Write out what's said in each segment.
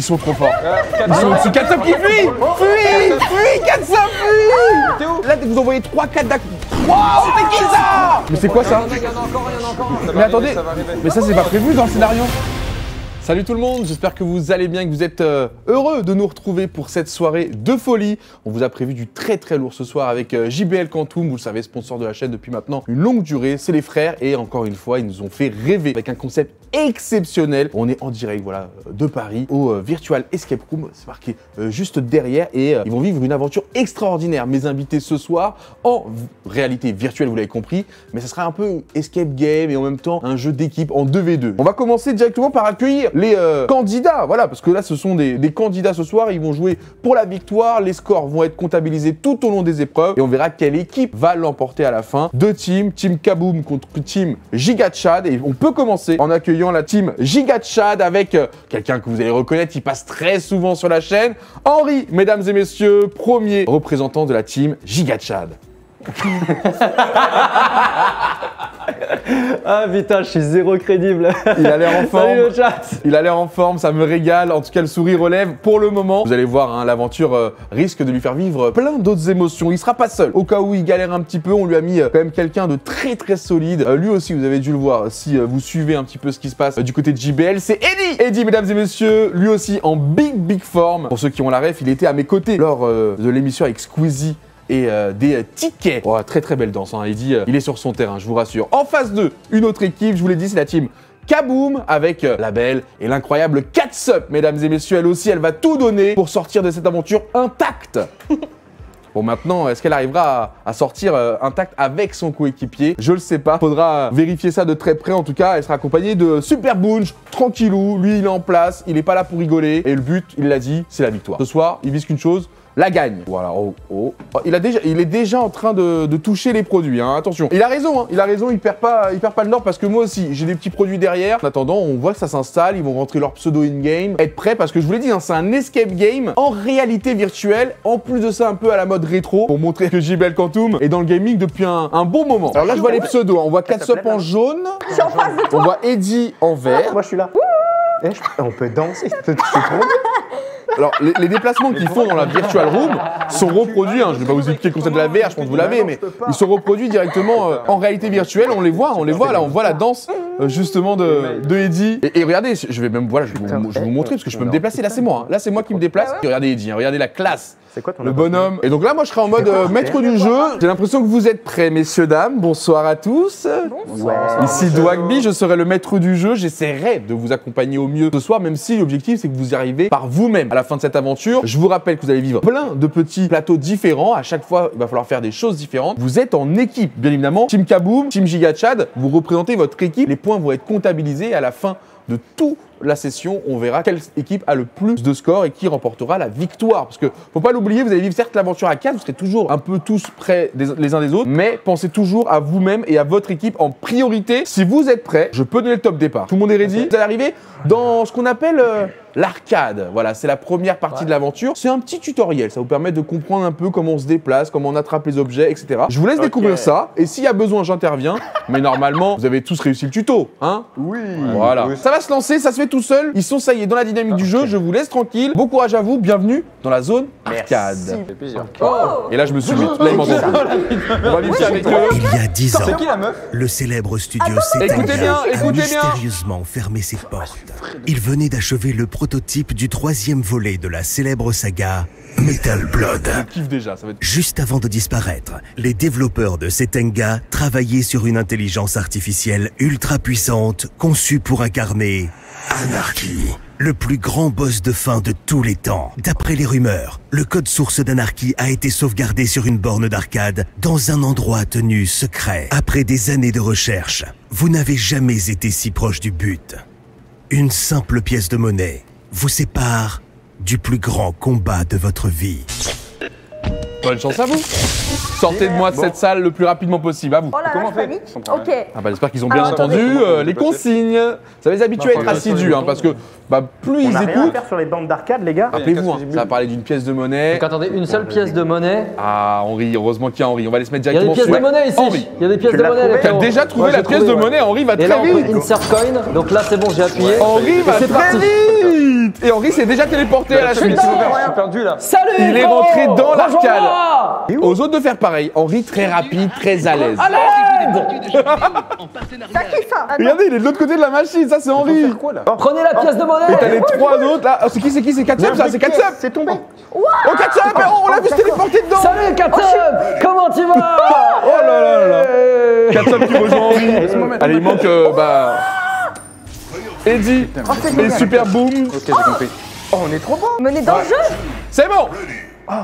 Ils sont trop forts. Ils sont au-dessus. 4-5 qui fuit. Fuis 4-5 fuis. T'es où? Là, vous envoyez 3-4 d'ac... Wow, c'était qui ça? Mais c'est quoi ça? Il y en a encore. Mais attendez, Ça va arriver. mais ça c'est pas prévu dans le scénario. Salut tout le monde, j'espère que vous allez bien, que vous êtes heureux de nous retrouver pour cette soirée de folie. On vous a prévu du très lourd ce soir avec JBL Quantum, vous le savez, sponsor de la chaîne depuis maintenant une longue durée. C'est les frères et encore une fois, ils nous ont fait rêver avec un concept exceptionnel. On est en direct, voilà, de Paris au Virtual Escape Room, c'est marqué juste derrière et ils vont vivre une aventure extraordinaire. Mes invités ce soir en réalité virtuelle, vous l'avez compris, mais ça sera un peu escape game et en même temps un jeu d'équipe en 2v2. On va commencer directement par accueillir les candidats, voilà, parce que là ce sont des candidats ce soir, ils vont jouer pour la victoire, les scores vont être comptabilisés tout au long des épreuves et on verra quelle équipe va l'emporter à la fin. Deux teams, Team Kaboom contre Team Giga Chad, et on peut commencer en accueillant la Team Giga Chad avec quelqu'un que vous allez reconnaître, il passe très souvent sur la chaîne, Henri, mesdames et messieurs, premier représentant de la Team Giga Chad. Ah putain, je suis zéro crédible. Il a l'air en forme. Salut le chat. Il a l'air en forme, ça me régale. En tout cas, le sourire relève pour le moment. Vous allez voir, hein, l'aventure risque de lui faire vivre plein d'autres émotions. Il sera pas seul. Au cas où il galère un petit peu, on lui a mis quand même quelqu'un de très solide. Lui aussi, vous avez dû le voir si vous suivez un petit peu ce qui se passe du côté de JBL. C'est Eddie. Eddie, mesdames et messieurs, lui aussi en big forme. Pour ceux qui ont la ref, il était à mes côtés lors de l'émission avec Squeezie et des tickets. Oh, très belle danse, hein. Eddie, il est sur son terrain, je vous rassure. En face d'eux, une autre équipe, je vous l'ai dit, c'est la team Kaboom avec la belle et l'incroyable Catsup. Mesdames et messieurs, elle aussi, elle va tout donner pour sortir de cette aventure intacte. Bon, maintenant, est-ce qu'elle arrivera à sortir intacte avec son coéquipier? Je le sais pas. Faudra vérifier ça de très près. En tout cas, elle sera accompagnée de Super Bunch, tranquillou. Lui, il est en place. Il est pas là pour rigoler. Et le but, il l'a dit, c'est la victoire. Ce soir, il vise qu'une chose. La gagne. Voilà. Oh. Il est déjà en train de toucher les produits. Hein. Attention. Il a raison. Hein. Il perd pas le nord parce que moi aussi, j'ai des petits produits derrière. En attendant, on voit que ça s'installe. Ils vont rentrer leur pseudo in-game. Être prêts parce que je vous l'ai dit, hein, c'est un escape game en réalité virtuelle. En plus de ça, un peu à la mode rétro pour montrer que JBL Quantum est dans le gaming depuis un bon moment. Alors là, je vois les pseudos. Hein. On voit Catsup en jaune. Je suis en face de toi. On voit Eddie en vert. Moi je suis là. On peut danser. C'est trop bien. Alors, les déplacements qu'ils font dans la Virtual Room sont reproduits, hein, je ne vais pas vous expliquer le concept de la VR, je pense que vous l'avez, mais ils sont reproduits directement en réalité virtuelle, on les voit là, on voit la danse justement de Eddie. Et regardez, je vais même, voilà, je vais vous montrer parce que je peux me déplacer, là c'est moi, hein. Là c'est moi qui me déplace. Et regardez Eddie, hein, regardez la classe. C'est quoi ton Le bonhomme. Et donc là, moi, je serai en mode maître du jeu. J'ai l'impression que vous êtes prêts, messieurs, dames. Bonsoir à tous. Bonsoir. Ici Dwagby, je serai le maître du jeu. J'essaierai de vous accompagner au mieux ce soir, même si l'objectif, c'est que vous y arrivez par vous-même à la fin de cette aventure. Je vous rappelle que vous allez vivre plein de petits plateaux différents. À chaque fois, il va falloir faire des choses différentes. Vous êtes en équipe, bien évidemment. Team Kaboom, Team Giga Chad, vous représentez votre équipe. Les points vont être comptabilisés à la fin de toute la session, on verra quelle équipe a le plus de scores et qui remportera la victoire. Parce que, faut pas l'oublier, vous allez vivre certes l'aventure à 4, vous serez toujours un peu tous près les uns des autres, mais pensez toujours à vous-même et à votre équipe en priorité. Si vous êtes prêts, je peux donner le top départ. Tout le monde est ready? Vous allez arriver dans ce qu'on appelle l'arcade. Voilà, c'est la première partie de l'aventure. C'est un petit tutoriel, ça vous permet de comprendre un peu comment on se déplace, comment on attrape les objets, etc. Je vous laisse découvrir ça, et s'il y a besoin, j'interviens. Mais normalement, vous avez tous réussi le tuto, hein? Oui. Voilà. Ça va se lancer, ça se fait tout seul. Ils sont, ça y est, dans la dynamique du jeu. Je vous laisse tranquille. Bon courage à vous. Bienvenue dans la zone arcade. Ça fait plaisir. Et là, je me suis mis. Là, ils m'entendent plus. On va vivre avec eux. Il y a 10 ans, C'est qui la meuf? le célèbre studio Écoutez bien, Setanga a écoutez bien. mystérieusement fermé ses portes. Il venait d'achever le prototype du 3e volet de la célèbre saga Metal Blood. Je kiffe déjà, ça va être. Juste avant de disparaître, les développeurs de Setanga travaillaient sur une intelligence artificielle ultra puissante conçue pour incarner Anarchy, le plus grand boss de fin de tous les temps. D'après les rumeurs, le code source d'Anarchy a été sauvegardé sur une borne d'arcade dans un endroit tenu secret. Après des années de recherche, vous n'avez jamais été si proche du but. Une simple pièce de monnaie vous sépare du plus grand combat de votre vie. Bonne chance à vous. Sortez de moi de cette salle le plus rapidement possible. À vous. Oh là là, Comment je on fait? panique. Je comprends Ok. rien. Ah bah, j'espère qu'ils ont bien Alors, entendu attendez. les consignes. Ça va les habituer à être assidus, hein, parce que plus ils On a rien à écoutent. faire sur les bandes d'arcade, les gars. Rappelez-vous, hein, ça va parler d'une pièce de monnaie. Donc attendez, une seule pièce de monnaie. Ah, Henri, heureusement qu'il y a Henri. On va les se mettre Il y a des directement pièces sur de monnaie ici. Henri. Il y a des pièces Tu de l'as monnaie. trouvé? les T'as frérots. déjà trouvé Ouais, la j'ai pièce trouvé, de ouais. monnaie, Henri va Et là, très on vite. peut insert coin. Donc là, c'est bon, j'ai appuyé. Henri Et va c'est très parti. vite. vite. Et Henri s'est déjà téléporté à la suite. Je suis perdu là. Salut. Il est rentré dans l'arcade. Rejoins-moi. Aux autres de faire pareil. Henri très rapide, très à l'aise. Ça qui ça? Regardez, il est de l'autre côté de la machine, ça c'est Henri. Quoi là? Prenez la pièce de Et monnaie. t'as les trois autres là. Oh, c'est qui? C'est Katsup ça? C'est Katsup. C'est tombé. Oh Katsup, on l'a vu se téléporter dedans. Salut Katsup. Comment tu vas? Oh là là là là. Katsup qui rejoint Henri. Allez, il manque Eddie et Super Boom. Ok, j'ai compris. Oh, on est trop bon. Mener dans le jeu? C'est bon.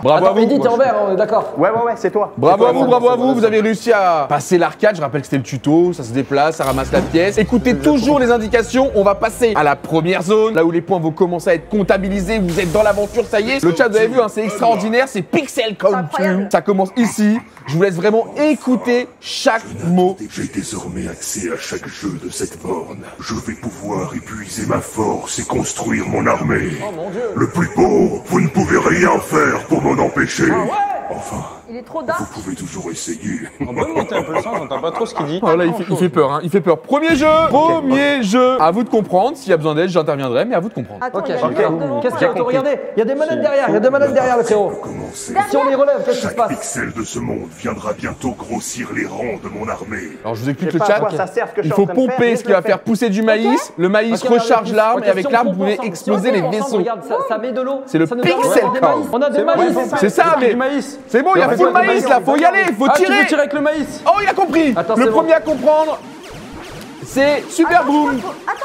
Bravo à Attends, Edith, vous. t'es en vert, on est d'accord. Ouais, c'est toi. Bravo à vous, vous avez réussi à passer l'arcade. Je rappelle que c'était le tuto, ça se déplace, ça ramasse la pièce. Écoutez toujours les indications, on va passer à la première zone, là où les points vont commencer à être comptabilisés. Vous êtes dans l'aventure, ça y est. Le chat, vous avez vu, hein, c'est extraordinaire, c'est Pixel Country. incroyable. Ça commence ici. Je vous laisse vraiment écouter chaque mot. J'ai désormais accès à chaque jeu de cette borne. Je vais pouvoir épuiser ma force et construire mon armée. Le plus beau, vous ne pouvez rien faire pour m'en empêcher. Enfin, Il est trop dark. vous pouvez toujours essayer. On peut monter un peu le son, j'entends pas trop ce qu'il dit. Oh là, il fait peur, hein, il fait peur. Premier jeu. À vous de comprendre. S'il y a besoin d'aide, j'interviendrai, mais à vous de comprendre. Attends, Ok, il y a une carte devant Qu'est-ce toi. qu'il y a? Regardez, il y a des manettes derrière, il y a des manettes derrière le frérot. Commencez. Si on les relève, qu'est-ce qui se Chaque passe? pixel de ce monde viendra bientôt grossir les rangs de mon armée. Alors je vous explique Je le sais pas chat. à quoi ça sert, ce que je Il suis faut en train de faire, pomper juste ce qui va le faire faire. pousser du maïs. Le maïs Ok, recharge regarde, l'arme ok, et avec si on l'arme, pompe vous voulez ensemble, exploser si on les pompe ensemble, vaisseaux. Regarde, ça met de l'eau. C'est le Ça nous pixel donne des count. maïs. On a des C'est bon, maïs. C'est ça, mais Du maïs. c'est bon, il y a full maïs là, faut y aller, faut Ah, tu veux tirer. tirer avec le maïs? Oh, il a compris. Attends, Le c'est premier à comprendre, c'est Super Boom.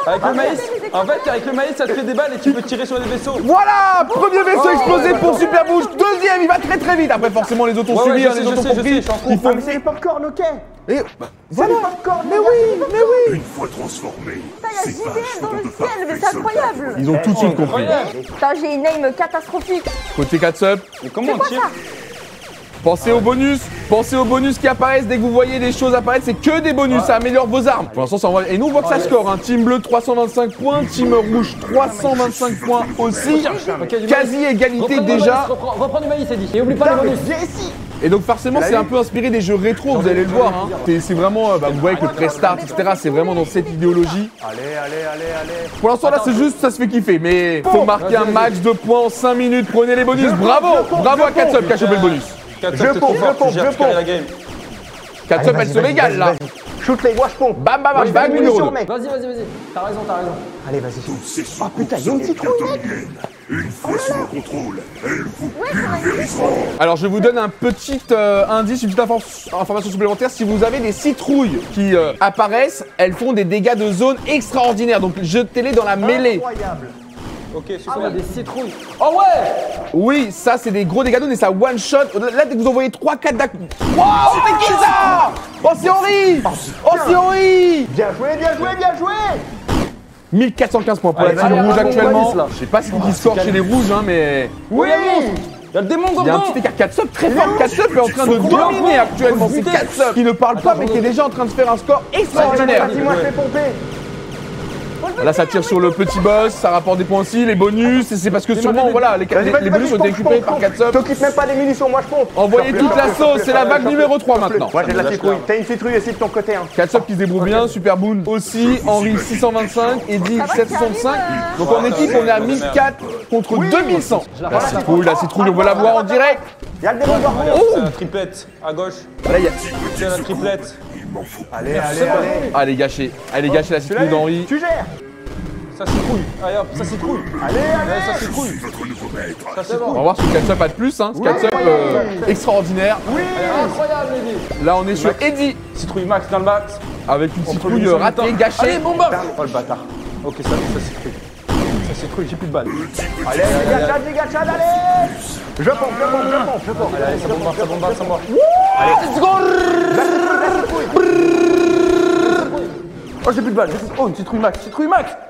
Avec le maïs? En fait, avec le maïs, ça te fait des balles et tu peux tirer sur les vaisseaux. Voilà, premier vaisseau explosé pour Super Boom. Deuxième, il va très très vite. Après, forcément, les autres ont suivi, je hein, sais, les je autres ont sais, je sais, compris. je suis en cours. Il faut. Ah, mais c'est les popcorn, ok. Et voilà. Mais oui. Une fois transformé, Il y a ces JDM pages dans seront le de ciel, mais parfaits c'est soldats. incroyable. Ils ont tout de suite compris. Putain, j'ai une aim catastrophique. Côté Katsup, Mais comment on tire? pensez aux bonus qui apparaissent dès que vous voyez des choses apparaître, c'est que des bonus, ça améliore vos armes. Pour l'instant, ça envoie. Et nous, on voit que ça score, hein. Team bleu 325 points, team rouge 325 points aussi. Quasi égalité déjà. Reprends du maïs, Eddy. Et oublie pas les bonus. Et donc forcément, c'est un peu inspiré des jeux rétro, vous allez le voir. Hein. C'est vraiment, vous voyez que le pré-start, etc., c'est vraiment dans cette idéologie. Allez. Pour l'instant, là, c'est juste, ça se fait kiffer. Mais faut marquer un max de points en 5 minutes. Prenez les bonus. Bravo à Katsup qui a chopé le bonus. Je pompe, je pompe. La game. Katsup, elle se régale là. Shoot les, moi je pompe. Bam, bague numéro 2. Vas-y. T'as raison. Ah, Allez, vas-y. Ces putain, il y a une seront bientôt miennes. Une fois sous mon contrôle, elles vous pulvériseront. Alors, je vous donne un petit indice, une petite information supplémentaire. Si vous avez des citrouilles qui apparaissent, elles font des dégâts de zone extraordinaires. Donc, jetez-les dans la mêlée. Incroyable. Ok, Ah, super. il y a des citrouilles. Oh ouais. Oui, ça, c'est des gros dégâts de zone et ça one-shot. Là, dès que vous envoyez 3-4 d'un coup. Wow, c'est qui ça? Oh, c'est Henri. Bien joué. 1415 points pour la team allez, rouge allez, actuellement. bonus, là. Je sais pas ce qui score chez les rouges, hein, mais Oui, il y a le démon il y a un Gordon. petit écart. Katsup très fort. Katsup est en train de dominer actuellement. C'est Katsup qui ne parle pas, mais qui est déjà en train de faire un score extraordinaire. Dis-moi, je vais pomper. Là, ça tire sur le petit boss, ça rapporte des points aussi, les bonus. Et c'est parce que sûrement, voilà, les bonus ont été récupérés par Katsup. T'occupes même pas des munitions, moi je pompe. Envoyez toute la sauce, c'est la vague numéro 3 maintenant. Moi j'ai de la citrouille. T'as une citrouille aussi de ton côté, hein. Katsup qui se débrouille bien, Super Boon aussi, Henri 625, Eddie 765. Donc en équipe, on est à 1004 contre 2100. La citrouille, on veut la voir en direct. Y'a le démon Gordon. C'est la triplette à gauche. Là, il y a... C'est la triplette. Allez. Elle est gâchée la citrouille d'Henri. Tu gères. Ça citrouille. Allez hop, ça citrouille. Allez. Ça citrouille. Votre nouveau maître. Ça On citrouille. va voir ce que Katsup a de plus, hein. Ce Katsup extraordinaire. Incroyable, Eddy. Là, on est sur Eddie Citrouille max dans le max. avec une citrouille munitions du ratée, temps. gâchée. Allez, bombarde. Oh le bâtard. Ok, ça citrouille. Ça citrouille, j'ai plus de balles. Allez, gâchade, allez. Je pompe. Allez, ça bombarde. Oh, j'ai plus de balles. Oh, une citrouille max.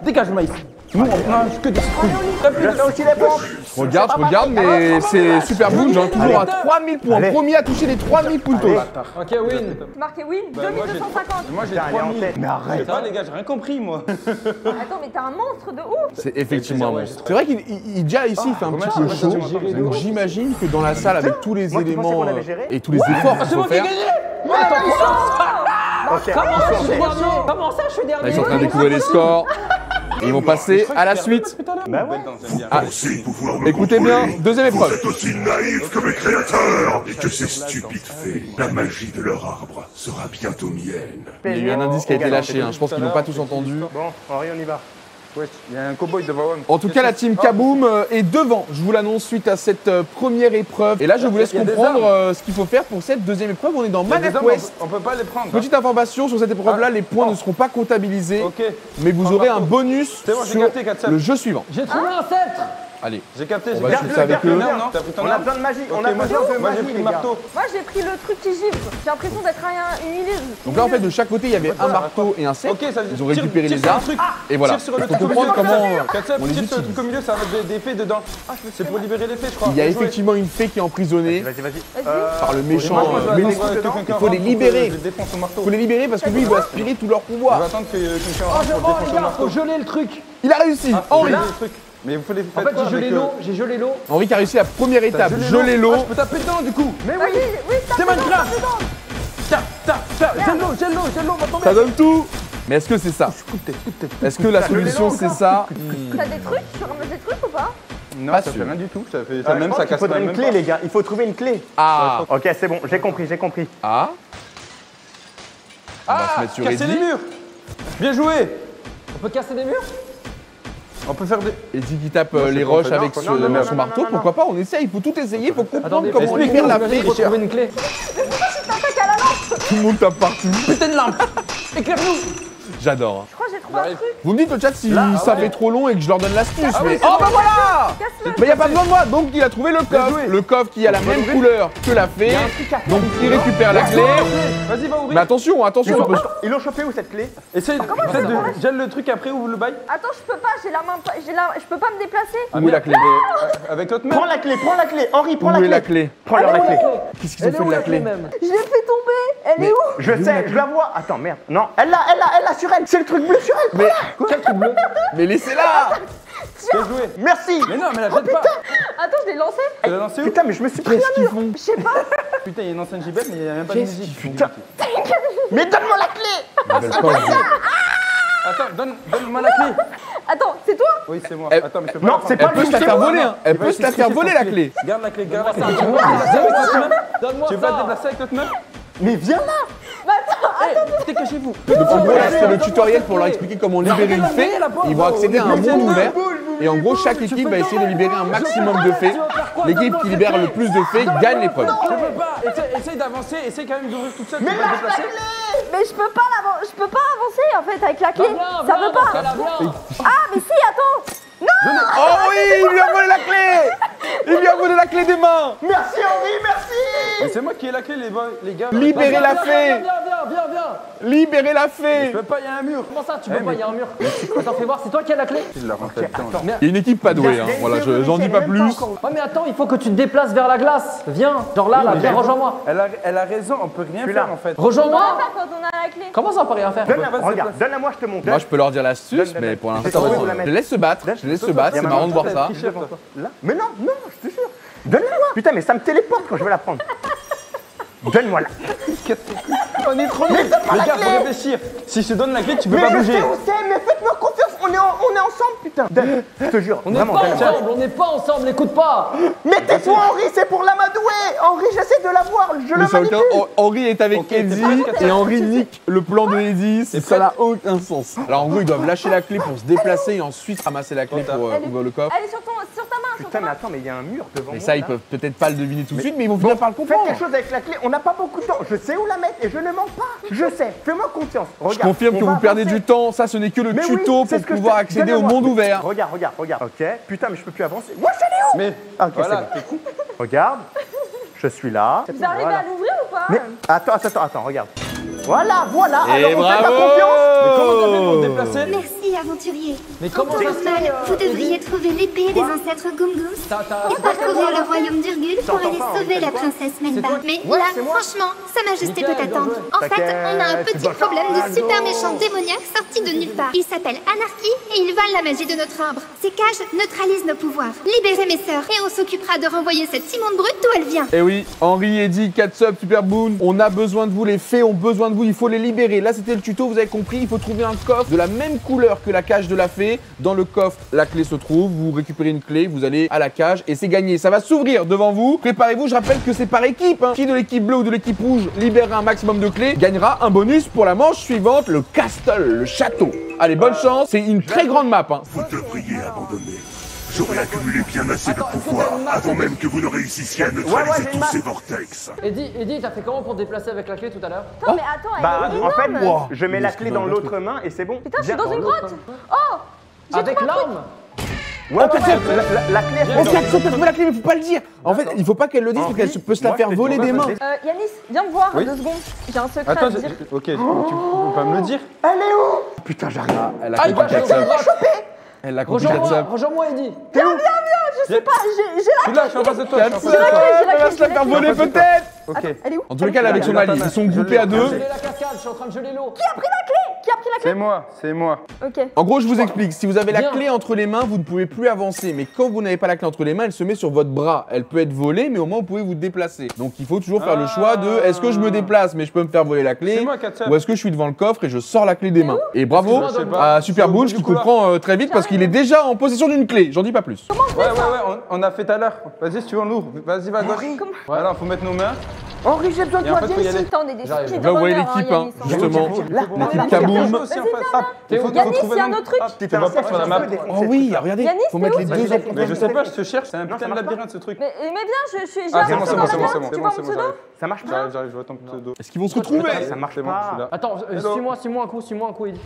Dégage le maïs. Nous, on a que des citrouilles. Je fais aussi les pompes. Je regarde, mais c'est Super Boom, hein, toujours à 3000 points. Allez. Premier à toucher les 3000 puntos. Ok, win. Marqué win, Moi, j'ai 2250. Moi, j'ai Putain, elle est en 3000. tête. Mais Je arrête. sais pas, les gars, j'ai rien compris, moi. Attends, mais t'es un monstre de ouf. C'est effectivement un monstre. C'est vrai qu'il déjà ici, il fait un petit peu chaud. Donc j'imagine que dans la salle, avec tous les Moi, tu pensais éléments qu'on avait géré et tous les efforts qu'il C'est faut moi qui ai faire, gagné. Ok, Comment on ça, s'en je suis fait. dernier? Comment ça, je suis là, dernier? ils sont en train de découvrir les scores. Et ils vont passer à la suite. Bah ouais. Pensez pouvoir me Écoutez bien, contrôler. deuxième Vous épreuve. êtes aussi naïfs que mes créateurs. Et que ces stupides fées, la magie de leur arbre sera bientôt mienne. Il y a eu un indice qui a été lâché, hein. Je pense qu'ils n'ont pas tous entendu. Bon, Henri, on y va. Ouais, il y a un cowboy devant moi. En tout cas, la team Kaboom est devant, je vous l'annonce, suite à cette première épreuve. Et là, je vous laisse Il y a des comprendre ce qu'il faut faire pour cette deuxième épreuve. On est dans Il y a des Manette hommes, West. on peut pas les prendre. Petite information sur cette épreuve-là, les points ne seront pas comptabilisés, Ok. mais vous Prends aurez un marteau. bonus C'est bon, j'ai sur capté, Katsab. le jeu suivant. J'ai trouvé un sceptre. Allez, J'ai capté, On j'ai va capté. shooter avec eux. Non, t'as pris ton On a arme. besoin de magie, on Ok, a moi, besoin de moi, j'ai magie, pris les le gars. marteau. Moi j'ai pris le truc qui givre. J'ai l'impression d'être une illusion. donc là en fait de chaque côté il y avait un marteau et un sceptre. Ok, ça Ils ont récupéré tire les sur le armes. truc. Et voilà, Tire sur il le faut truc au comprendre milieu. comment Katsab, on les tire sur le utilise. truc au milieu, ça va mettre des fées dedans. C'est pour libérer les fées, je crois. Il y a Bien joué. effectivement une fée qui est emprisonnée Vas-y, vas-y. par le méchant. Moi, je dois Mais attendre il que quelqu'un faut les rentre pour que libérer. Je défonce son marteau. faut les libérer parce que lui il doit aspirer tout leur Je vais pouvoir. attendre que quelqu'un Oh, rentre pour oh défoncer les son gars, marteau. faut geler le truc. Il a réussi, Henri. Geler le truc. Mais vous les En faites fait, quoi j'ai gelé avec, l'eau, j'ai gelé l'eau. Henri qui a réussi la première étape, geler l'eau. Ah, je peux taper dedans du coup. Mais Vas-y, oui, c'est Minecraft. Gèle l'eau, va tomber. Ça donne tout. Mais est-ce que c'est ça? Est-ce que la solution c'est ça? T'as des trucs? Tu ramasses des trucs ou pas? Non, Pas ça sûr. fait rien du tout. Ça fait Je ça même, pense ça qu'il casse faudrait même une clé, pas. les gars. Il faut trouver une clé. Ah, Ok, c'est bon, j'ai compris, j'ai compris. ah. On va se mettre sur Casser les Eddie. murs. Bien joué. On peut casser des murs? On peut faire des. Eddie qui tape Non, c'est les pas roches fait, avec non, son non, non, non, son marteau, pourquoi pas, on essaye, il faut tout essayer, il faut comprendre Attendez, comment on explique-nous, libère la j'imagine fée. qu'il faut trouver une clé. Tout le monde tape partout. Putain de lampe. Éclaire-nous. J'adore. Je crois que j'ai trouvé un truc. Vous me dites au chat si ça fait trop long et que je leur donne l'astuce. Mais... oui, Oh bah voilà. Casse-le. Mais y a pas besoin de moi, donc il a trouvé le coffre. joué. Le coffre qui a la même couleur que la fée. Donc il récupère la clé. Vas-y, va ouvrir. Mais attention, attention, on peut... Ils l'ont chopé où cette clé? Essaye peut-être de gèle le truc après ouvre le bail. Attends, je peux pas, je peux pas me déplacer. Où est la clé? Avec l'autre main. Prends la clé, prends la clé. Henri, prends Où la est la clé. clé? Prends-leur la clé. Qu'est-ce qu'ils ont Elle est fait où de la la clé clé? même? Je l'ai fait tomber. Elle est où? Je sais, je la vois. Attends, merde. Non, elle l'a sur elle. C'est le truc bleu sur elle. Mais, Quel truc bleu? mais laissez-la. Bien joué. Merci. Mais non, mais la jette pas. Attends, je l'ai lancé. Tu l'as lancé où? Putain, mais je me suis pris un mur. Je sais pas. Putain, il y a une ancienne gibette, mais il n'y a même pas de musique. Putain. Mais donne-moi la clé. Ils veulent pas ouvrir. Attends, donne-moi la clé. Attends, c'est toi? Oui, c'est moi. Elle- Attends, mais je peux pas Non, la prendre. c'est pas Elle peut se la faire voler, hein. Elle Il va peut se la essayer faire de voler tricher la clé. Garde la clé, garde la clé. Ça, Tu veux pas te déplacer avec l'autre main? Donne-moi Tu veux pas te ça. déplacer avec l'autre main? Mais viens là. Bah attends, T'es que chez vous. Donc en gros là c'est le tutoriel pour leur expliquer comment libérer une fée. Ils vont accéder à un monde ouvert. Et en gros chaque équipe va essayer de libérer un maximum de fées. L'équipe qui libère le plus de fées gagne l'épreuve. Je peux pas. Essaye d'avancer, essaye quand même d'ouvrir toute seule. Tu Mais peux pas te lâche la déplacer. clé. mais je peux pas avancer en fait avec la clé. Viens, Ça viens, veut pas. viens. Ah mais si, attends. Oh oui, il lui a volé la clé. Il lui a volé la clé des mains. Merci Henri, merci. Mais c'est moi qui ai la clé, les gars. Libérez la fée. Viens. Libérez la Je fée. peux pas, il y a un mur. Comment ça, tu peux pas, il y a un mur. Attends, fais voir, c'est toi qui as la clé? Je la rentre là-dedans. Il y a une équipe pas douée, hein. Voilà, j'en dis pas plus. Ouais, mais attends, il faut que tu te déplaces vers la glace. Viens, genre là, viens, rejoins-moi. Elle a raison, on peut rien suis faire là. en fait. On va Rejoins-moi. faire quand on a la clé. Comment ça, on peut rien faire? Donne-la, pas se regarde, déplacer. donne-la moi, je te montre. Moi je peux leur dire l'astuce, mais pour l'instant, je les laisse se battre. Je les laisse se battre, c'est marrant de voir ça. Là. Mais non, non, je te jure. Donne-la moi. Putain, mais ça me téléporte quand je veux la prendre. Donne-moi la. On est trop nuls. Les gars, faut réfléchir. Si je te donne la clé, tu peux Mais pas je bouger. sais où c'est, mais faites-moi confiance. On est ensemble, putain. Donne, je te jure. On n'est vraiment, pas donne-la. ensemble, on n'est pas ensemble, écoute pas. Mais tais-toi, Henri, c'est pour l'amadouer. Henri, j'essaie de la voir. Je Mais le ça a aucun- manipule. Henri est avec Ok, t'es Eddie prête, et Henri nique le plan de Eddie, ça n'a aucun sens. Alors en gros ils doivent lâcher la clé pour se déplacer et ensuite ramasser la clé pour ouvrir le coffre. Elle est sur ta main, sur Putain, ta mais main. attends, mais il y a un mur devant Mais moi. ça ils là. peuvent peut-être pas le deviner tout de suite mais ils vont finir par le Faites comprendre. quelque chose avec la clé. On n'a pas beaucoup de temps. Je sais où la mettre et je ne mens pas. Je sais. Fais-moi confiance. Je Regarde. confirme on que va vous perdez avancer. du temps, ça ce n'est que le Mais oui, tuto c'est pour ce que je pouvoir te- accéder au Donne-la-moi. monde ouvert. Regarde. Ok, putain, mais je peux plus avancer. Moi, je l'ai où? Mais Ah, ok, voilà, c'est t'es con. bon. Regarde. Je suis là. Vous arrivez Voilà. à l'ouvrir ou pas? Mais attends, regarde. Voilà. Et Alors, vous faites pas confiance. Mais comment t'as fait pour te bravo. déplacer? Merci, aventurier. Mais comment ça se Normal, fait vous devriez trouver l'épée des ancêtres Gumgums et parcourir le royaume d'Urgul pour aller sauver la princesse Melba. Mais là, franchement, Sa Majesté peut attendre. En fait, on a un petit problème de super méchant démoniaque sorti de nulle part. Il s'appelle Anarchy et il vole la magie de notre arbre. Ces cages neutralisent nos pouvoirs. Libérez mes sœurs et on s'occupera de renvoyer cette immonde brute d'où elle vient. Eh oui, Henri, Eddie, Katsub, Super Boon, on a besoin de vous, les fées ont besoin de vous, il faut les libérer. Là c'était le tuto, vous avez compris, il faut trouver un coffre de la même couleur que fait la cage de la fée. Dans le coffre, la clé se trouve. Vous récupérez une clé, vous allez à la cage et c'est gagné. Ça va s'ouvrir devant vous. Préparez-vous, je rappelle que c'est par équipe. Qui de l'équipe bleue ou de l'équipe rouge libérera un maximum de clés gagnera un bonus pour la manche suivante, le castle, le château. Allez, bonne chance. C'est une très grande map. Vous devriez abandonner. J'aurais accumulé bien assez de pouvoir avant même que vous ne réussissiez à neutraliser tous ces vortex. Eddie, t'as fait comment pour te déplacer avec la clé tout à l'heure? Attends, mais attends, elle Bah, est en fait, énorme. je mets la clé dans l'autre main et c'est bon. Putain, je suis Viens. dans une grotte. Oh, j'ai Avec trouvé un truc. l'arme? Ouais, la clé, elle On est fait trouver la clé, mais faut pas le dire. En fait, il faut pas qu'elle le dise parce qu'elle peut se la Moi, faire je te voler dis, des mains. Yanis, viens me voir Oui. 2 secondes. J'ai un secret Attends, à te dire. ok, tu peux pas me le dire? Putain, j'arrive. Elle a Ah, il compris va Katsub. Elle a compris Katsub. Rejoins-moi, Eddie. Viens, je sais pas, j'ai Je suis là, je suis en face de toi. Je suis en face de toi. Elle va se la faire voler peut-être. Ok. Elle est où? En tous les cas, elle est avec son allié. Ils sont groupés à deux. Geler la cascade, je suis en train de geler l'eau. Qui a pris la clé? C'est moi. Ok. En gros, je vous explique. Si vous avez la Viens. clé entre les mains, vous ne pouvez plus avancer. Mais quand vous n'avez pas la clé entre les mains, elle se met sur votre bras. Elle peut être volée, mais au moins vous pouvez vous déplacer. Donc il faut toujours faire le choix de est-ce que je me déplace, mais je peux me faire voler la clé, C'est moi, Katsub. ou est-ce que je suis devant le coffre et je sors la clé des mains. Et bravo Je sais pas. à Super C'est au bout Bounce du qui couloir. comprend très vite parce qu'il est déjà en possession d'une clé. J'en dis pas plus. Ouais, on a fait tout à l'heure. Vas-y, si tu veux, on l'ouvre. Vas-y, va à gauche. Alors, faut mettre nos mains. Henri, j'ai besoin de Et en toi, fait, viens faut y ici. aller. Putain, on est des J'arrive. stupides Là, vous voyez runners, l'équipe, Yanis, hein. justement. L'équipe Kaboom. Yanis, il y a un autre truc. Tu vas pas sur la map. Oh oui, regardez, Yanis, faut mettre les t'es où? deux en Mais je sais pas, je te cherche. C'est un putain de labyrinthe ce truc. Mais viens, je suis. Ah, c'est bon, avancé c'est dans bon, la c'est bon, glace. c'est bon, Tu c'est vois bon, mon c'est bon. pseudo? Ça marche pas. J'arrive, je vois ton pseudo. Est-ce qu'ils vont se retrouver? Ça marche C'est bon, je suis pas. là. Attends, Hello. suis-moi un coup, Eddie.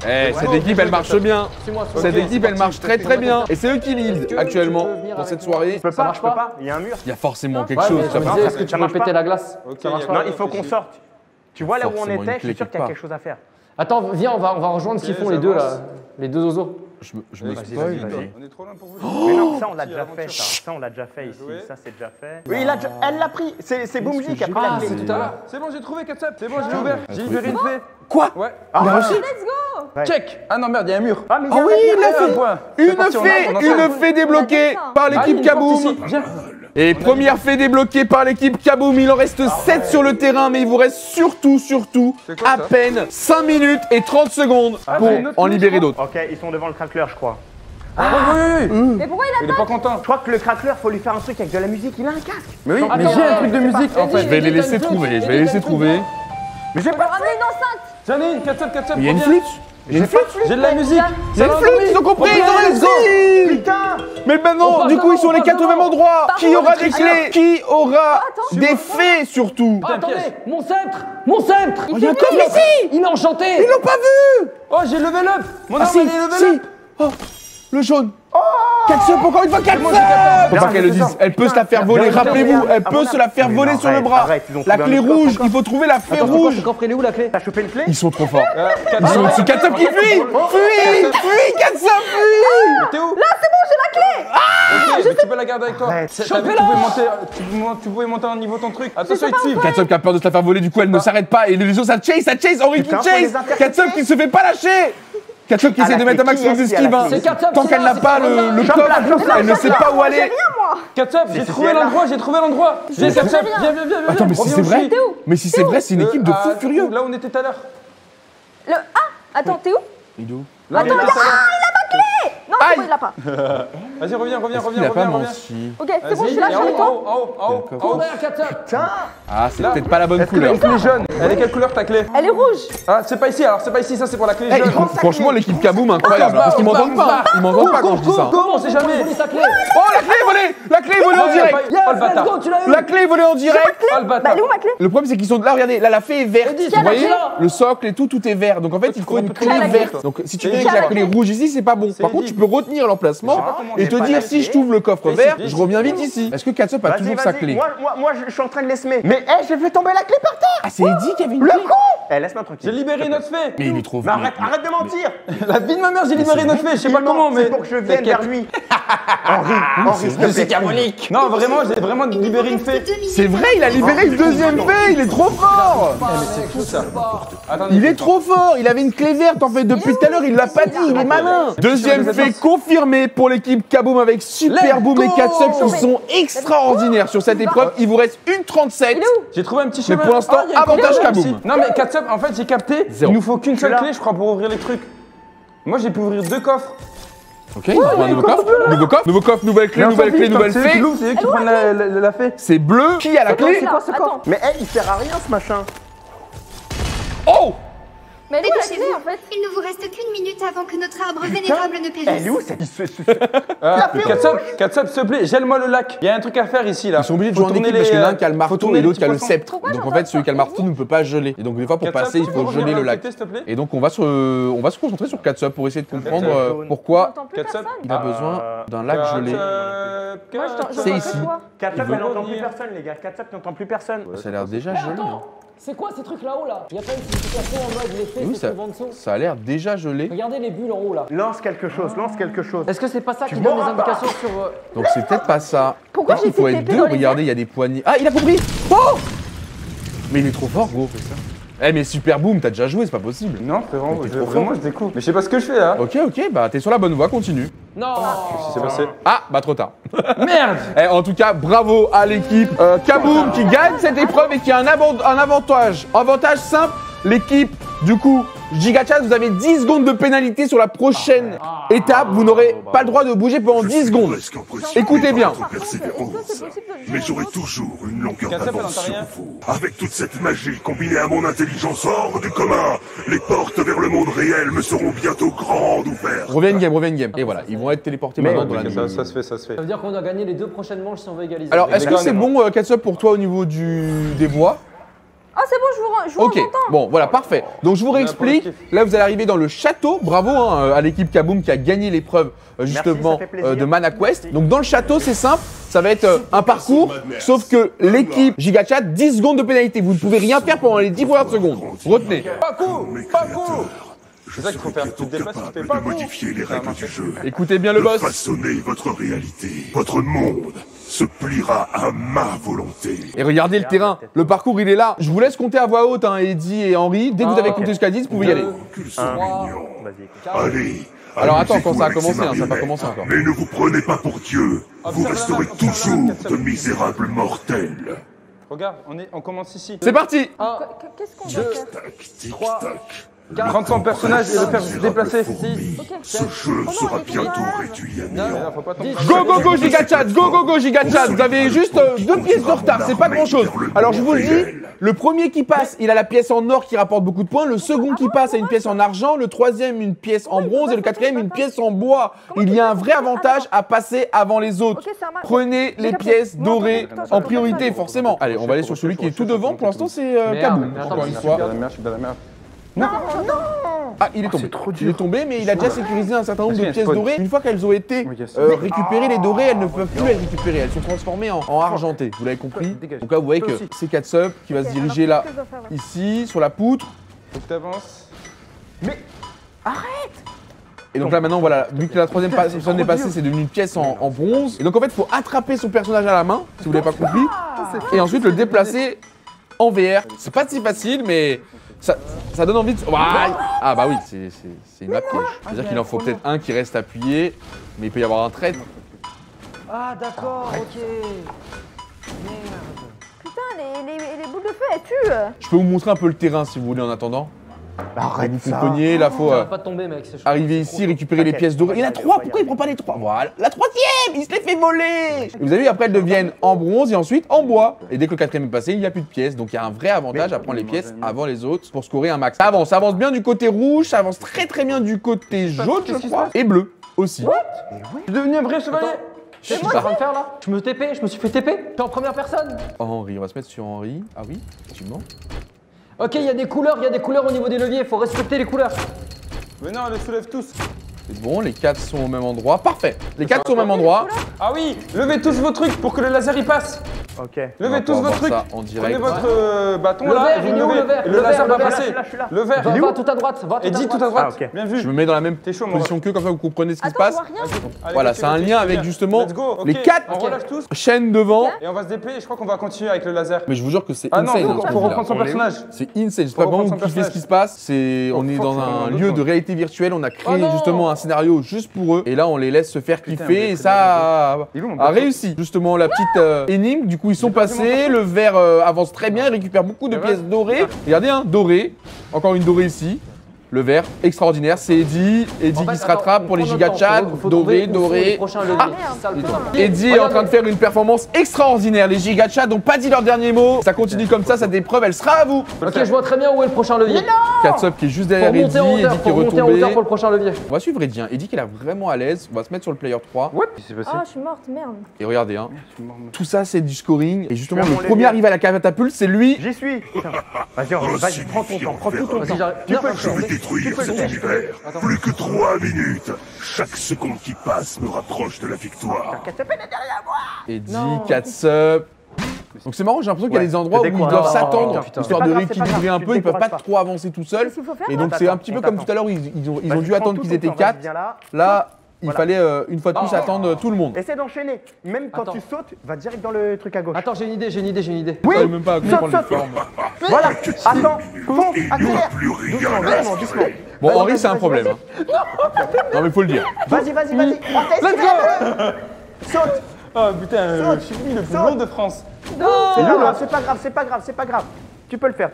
Eh, cette équipe, elle marche bien. Suis-moi. Cette équipe, elle marche très très bien. Et c'est eux qui lead Est-ce que actuellement tu peux venir dans avec cette moi soirée. Je peux Ça pas, marche je peux pas. pas. Il y a un mur. Il y a forcément quelque Ouais, chose. mais je me ça disais, marche. est-ce que tu Ça peux marche péter pas. la glace? Ok, Ça marche y a pas. Non, pas il de faut qu'on soucis. sorte. Tu vois là où on Forcément une était, je clé suis sûr quelque qu'il y a part. quelque chose à faire. Attends, viens, on va rejoindre ce qu'ils font les deux là. Les deux oiseaux. Je me Vas-y, spoil. vas-y, vas-y. On est trop loin pour vous. Mais non, ça on l'a Si, déjà aventure. fait. Ça on l'a déjà fait ici. joué. Ça c'est déjà fait. Oui, elle l'a pris. C'est Boomji qui a pris la Ah, clé. c'est tout à l'heure. C'est bon, j'ai trouvé Katsub. C'est bon, j'ai ouvert. J'ai libéré une fée. Quoi? Ouais. Il a réussi? Let's go. Ouais. Check. Ah non, merde, il y a un mur. Ah, mais Ah oui, il a Un fait point. C'est une parti, on fée débloquée On a par Ah, il y a l'équipe une porte Kaboom. ici. Viens. Et première fée débloquée par l'équipe Kaboom. Il en reste 7 sur le terrain, mais il vous reste surtout C'est quoi, à ça peine 5 minutes et 30 secondes pour bah, une autre en clé, libérer je d'autres. Ok, ils sont devant le craqueleur, je crois. Oui. Mais pourquoi il a Il est pas content. Je crois que le craqueleur, faut lui faire un truc avec de la musique. Il a un casque. Mais oui, mais Attends, j'ai un truc de musique en Eddie, fait. Je vais les laisser trouver, je vais les laisser trouver. Mais j'ai On va pas. ramener une enceinte. J'en ai une, Katsub. Il y a une flûte? Il y a une flûte? J'ai de la musique. Il y a une flûte, ils ont compris, ils ont réussi! Putain. Mais maintenant, du coup, ils sont les 4 au même endroit. Qui aura des clés? Qui aura des fées surtout? Ah, attendez, mon sceptre! Mon sceptre! Il y a un coffre ici! Il est enchanté! Ils l'ont pas vu! Oh, j'ai level up. Mon Ah arme, si, elle est level si! up. Oh, le jaune! Katsub, encore une fois, Katsub! moi, j'ai 14. Faut pas qu'elle le dise, elle peut se la faire voler, rappelez-vous, elle peut se la faire voler sur le bras. La clé rouge, il faut trouver la fée rouge! Le coffre, il est où la clé? T'as chopé une clé? Ils sont trop forts. Ils Katsub, sont dessus. Katsub qui fuit! Fuis, Katsub, fuis! t'es où? Là, c'est bon, j'ai la clé. Ok, mais tu peux la garder avec toi. Ouais, T'as vu, tu pouvais monter en niveau ton truc. Attention, ils te suivent. Katsub qui a peur de se la faire voler, du coup elle ne s'arrête pas et les autres ça chase, Henri qui Putain, faut chase! les intercepter. Katsub qui se fait pas lâcher! Katsub qui Ah, essaie la de mettre un clé, maximum qui est-ce d'esquive, hein. C'est Katsub Tant qui qu'elle est n'a là, pas c'est le Katsub. coffre, elle ne sait pas où aller. Katsub, j'ai trouvé l'endroit, j'ai trouvé l'endroit. J'ai Katsub, viens. Attends, mais si c'est vrai, mais si c'est vrai, c'est une équipe de fous furieux. Là où on était tout à l'heure. Le Ah, attends, t'es où? Là où on était tout à l'heure. Non, c'est bon, il l'a pas. Vas-y, reviens. Il a pas menti. Ok, c'est bon, je suis là, je suis avec toi. En haut. Cours derrière Katsub! Ah, c'est peut-être pas la bonne couleur. Une clé jaune. Elle est quelle couleur ta clé? Elle est rouge. Ah, c'est pas ici, alors c'est pas ici, ça c'est pour la clé Eh, jaune. franchement, l'équipe Kaboom incroyable, parce qu'ils m'entendent pas. Ils m'entendent pas quand je dis ça. Cours, on sait jamais. Voler sa clé! Oh, la clé est volée! La clé est volée en direct! Oh le bâtard. Let's go, tu l'as eu! La clé est volée en direct! Oh le Bah, bâtard. elle est où ma clé? Le problème, c'est qu'ils sont là, regardez, là, la fée est verte. Eddie, Vous voyez? qui a la clé Le socle et tout est vert. Donc en fait, il faut une clé la clé. verte. Donc si tu C'est fais Eddie. avec la clé rouge ici, c'est pas bon. Par contre, Eddie. tu peux retenir l'emplacement et te dire si je trouve le coffre vert, je reviens vite ici. Est-ce que Katsub a Vas-y, toujours sa vas-y. clé? Moi, je suis en train de l'aimer. Mais j'ai fait tomber la clé par terre. Ah, c'est Eddie qui avait une Le clé? con. Eh, laisse-moi J'ai tranquille. libéré notre fée. Mais il est trop Mais fort. arrête de mentir. La vie de ma mère, j'ai libéré notre fée. Je sais pas Il comment, ment, mais. c'est pour que je vienne vers lui. Henri, s'il te plaît. diabolique. Non, vraiment, j'ai vraiment libéré une fée. C'est vrai, il a libéré une deuxième fée, il est trop fort! C'est fou ça. Attendez. Il est trop fort, il avait une clé verte en fait depuis tout à l'heure, il l'a pas dit, il est malin! Deuxième fée confirmée pour l'équipe Kaboom avec Super Boom et Katsub qui sont extraordinaires sur cette épreuve. Il vous reste une 37. J'ai trouvé un petit Mais chemin. pour l'instant, Ah, il y a une avantage clé Kaboom. ici. Non, mais Katsub, en fait, j'ai capté. Zéro. Il nous faut qu'une seule Là. clé, je crois, pour ouvrir les trucs. Moi j'ai pu ouvrir 2 coffres. Ok, on prend un nouveau coffre, nouvelle clé, nouvelle C'est fée. eux qui prennent la fée. C'est bleu, qui a la clé? C'est quoi ce coffre? Mais il sert à rien ce machin. Oh! Mais elle est où la clé Dépêchez-vous. en fait? Il ne vous reste qu'une minute avant que notre arbre vénérable ne Elle est périsse. où cette... Katsop, s'il te plaît, gèle-moi le lac. Il y a un truc à faire ici là. Ils sont obligés de Faut jouer en tourner équipe parce que les, l'un qui a le faut marteau tourner et les l'autre qui a le petits sceptre. Pourquoi Donc en j'en fait, ai celui qui a le marteau ne peut pas geler. Et donc des fois pour Katsop, passer, il tu faut peux geler revenir le à lac. côté, s'il te plaît. Et donc on va se concentrer sur Katsop pour essayer de comprendre pourquoi J'entends plus Katsop. personne. il a besoin d'un lac gelé. Moi, C'est ici. Katsop, Il veut elle n'entend plus revenir. personne, les gars. Katsop n'entend plus personne. Ça a l'air déjà gelé. hein. C'est quoi ces trucs là-haut là? Il y a pas une signification en mode l'effet Oui, c'est ça, trouve en dessous. ça a l'air déjà gelé. Regardez les bulles en haut là. Lance quelque chose, lance quelque chose. Est-ce que c'est pas ça Tu qui donne les m'auras pas. indications sur. Donc c'est peut-être pas ça. Pourquoi Parce qu'il j'ai faut fait être TP deux. dans les Regardez, il y a des poignées. Ah, il a compris. Oh! Mais il est trop fort, gros, fais ça. Eh mais Super Boom, t'as déjà joué, c'est pas possible. Non, frérot, Mais t'es je, trop vraiment fort. je découvre. Mais je sais pas ce que je fais là. Ok, bah t'es sur la bonne voie, continue. Non Qu'est-ce qui s'est passé? Ah, bah trop tard. Merde! En tout cas, bravo à l'équipe Kaboom qui gagne cette épreuve et qui a un avantage. Avantage simple, l'équipe, du coup, Gigachat, vous avez 10 secondes de pénalité sur la prochaine étape. Vous n'aurez pas le droit de bouger pendant 10 secondes. Écoutez bien. Persévérance. Mais j'aurai toujours une longueur Katsop, elle d'avance entend sur rien. vous. Avec toute cette magie combinée à mon intelligence hors du commun, les portes vers le monde réel me seront bientôt grandes ouvertes. Reviens in game. Et voilà, ils vont être téléportés maintenant dans la nuit. Ça se fait. Ça veut dire qu'on doit gagner les 2 prochaines manches si on veut égaliser. Alors, est-ce Les que gars, c'est on est bon, Katsop, pour toi au niveau des voix? Ah, c'est bon, je vous Ok, entends. bon, voilà, parfait. Donc je vous réexplique. Là, vous allez arriver dans le château. Bravo hein, à l'équipe Kaboom qui a gagné l'épreuve justement ça fait plaisir. de Mana Quest. Donc dans le château, c'est simple. Ça va être un parcours, sauf que l'équipe Gigachat, 10 secondes de pénalité. Vous ne pouvez rien faire pendant les 10 premières secondes. Retenez. Pas cool! C'est ça qu'il faut faire. Tu te déplaces, tu fais pas de modifier les règles du jeu. Écoutez bien le De boss. façonner votre réalité. Votre monde se pliera à ma volonté. Et regardez le terrain. Le parcours, il est là. Je vous laisse compter à voix haute, hein, Eddie et Henri. Dès que vous avez compté jusqu'à 10, vous pouvez y aller. Qu'ils sont mignons. Vas-y. Allez. Alors attends, amusez-vous quand ça a avec ces commencé, hein, ça n'a pas marionnettes. commencé encore. Mais ne vous prenez pas pour Dieu. Vous Observe resterez la map, observe la toujours map, Katsop. de misérables mortels. Regarde, on commence ici. C'est parti. Qu'est-ce qu'on va faire? Tac, tic, tac. Prendre son personnage et le faire se déplacer. Ce jeu sera bientôt réduit à néant. Faut pas tomber. Go Gigachat, go Gigachat. Vous avez juste 2 pièces de retard, c'est pas grand chose. Alors je vous le dis, le premier qui passe, il a la pièce en or qui rapporte beaucoup de points. Le second qui passe a une pièce en argent. Le troisième, une pièce en bronze. Et le quatrième, une pièce en bois. Il y a un vrai avantage à passer avant les autres. Ok, ça marche. Prenez les pièces dorées en priorité, forcément. Allez, Allez, on va aller sur celui qui est tout devant. Pour l'instant, c'est Kaboom, mais attends, encore une Je fois. suis dans la merde. Ah, il est tombé. Il est tombé, mais il a déjà sécurisé un certain nombre Est-ce de qu'il y a pièces un spawn dorées. Une fois qu'elles ont été récupérées, les dorées, elles ne peuvent plus être récupérées. Elles sont transformées en argentées. Vous l'avez compris? Donc là, vous voyez que c'est Katsop qui va se diriger là, ici, sur la poutre. Faut que t'avances. Et donc là, maintenant, voilà, vu que la troisième personne est passée, c'est devenu une pièce en bronze. Et donc en fait, il faut attraper son personnage à la main, si vous l'avez pas compris. Et ensuite le déplacer en VR. C'est pas si facile, mais ça donne envie de... Ah bah oui, c'est une map piège. C'est-à-dire qu'il en faut peut-être un qui reste appuyé, mais il peut y avoir un traître. Ah d'accord, ok. Putain, les boules de feu, elles tuent. Je peux vous montrer un peu le terrain si vous voulez en attendant. Arrête Vous ça. cognez, là faut Ça va pas tomber mec, c'est chaud. arriver ici, récupérer les pièces dorées. Il y en a 3, pourquoi il prend pas les 3? Voilà, la troisième, il se les fait voler. Et vous avez vu, après elles deviennent en bronze et ensuite en bois. Et dès que le quatrième est passé, il n'y a plus de pièces. Donc il y a un vrai avantage à prendre les pièces avant les autres pour scorer un max. Ça avance bien du côté rouge, ça avance très bien du côté jaune, je crois. Et bleu aussi. Je suis devenu un vrai chevalier. C'est ce que je suis en train de faire là? Je me TP, je me suis fait TP. Je suis en première personne. Henri, on va se mettre sur Henri. Ah oui, effectivement. Ok, il y a des couleurs au niveau des leviers, faut respecter les couleurs. Mais non, on les soulève tous. C'est bon, les 4 sont au même endroit. Parfait. Les 4 sont au même endroit. Ah oui, levez tous vos trucs pour que le laser y passe. Ok. Levez tous vos trucs. Ça en direct. Prenez votre bâton Le là vert, et vous il est où, levez. le vert Et Le le laser vert, va le vert, passer. je suis là. Le vert. Va tout à droite, va tout Et à dis droite. tout à droite. Ah, ok. Bien vu. Je me mets dans la même T'es chaud, mon position que comme ça vous comprenez ce qui se Attends, passe. on voit rien. Allez, Voilà, ok, c'est un ok, lien c'est avec bien. justement Let's go, ok. les 4 On relâche tous. chaînes devant. Et on va se dépêcher et je crois qu'on va continuer avec le laser. Mais je vous jure que c'est Ah non, insane. faut ce que je dis reprendre son là. personnage. C'est insane. Je sais pas Faut vraiment reprendre vous son kiffez ce qui personnage. se passe. On est Faut dans faire un un lieu autre. de réalité virtuelle. On a créé Oh non. justement un scénario juste pour eux. Et là, on les laisse se faire Putain, kiffer. mais Et c'est ça Il est où, mon a perso réussi. Justement, la petite énigme. Du coup, ils sont passés. Le vert avance très bien. Il récupère beaucoup de pièces dorées. Regardez, hein, doré. Encore une dorée ici. Le vert, extraordinaire, c'est Eddie. Eddie qui se rattrape pour les giga chat. Doré. Eddie est en train de faire une performance extraordinaire. Les giga chat n'ont pas dit leur dernier mot. Ça continue comme ça des preuves, elle sera à vous. Ok, je vois très bien où est le prochain levier. Katsop qui est juste derrière Eddie, Eddie qui est monter en hauteur retombé. pour le prochain levier. On va suivre Eddie, Eddie qui est là vraiment à l'aise. On va se mettre sur le player 3. Ah, je suis morte, merde. Et regardez, hein. Tout ça c'est du scoring. Et justement, Je le vais premier mon arrivé à la catapulte, c'est lui. J'y suis. Vas-y, vas-y, prends ton temps, prends tout ton temps. Je vais détruire son univers. Plus que 3 minutes. Chaque seconde qui passe me rapproche de la victoire. Eddie, Katsop. Donc c'est marrant, j'ai l'impression qu'il y a des endroits où ils doivent s'attendre, histoire de rééquilibrer un peu, ils peuvent pas trop avancer tout seuls. Et donc c'est un petit peu comme tout à l'heure, ils ont dû attendre qu'ils étaient 4. Là, il fallait une fois de plus attendre tout le monde. Essaie d'enchaîner. Même quand tu sautes, va direct dans le truc à gauche. Attends, j'ai une idée. Oui, Même pas à comprendre les formes. voilà. Attends, fonce, accélère. Plus rien Doucement, à doucement, doucement. Bon, Henri, c'est un problème. Non mais faut le dire. Vas-y. Saute. Oh putain, je suis venu le plus long de France. C'est pas grave. Tu peux le faire.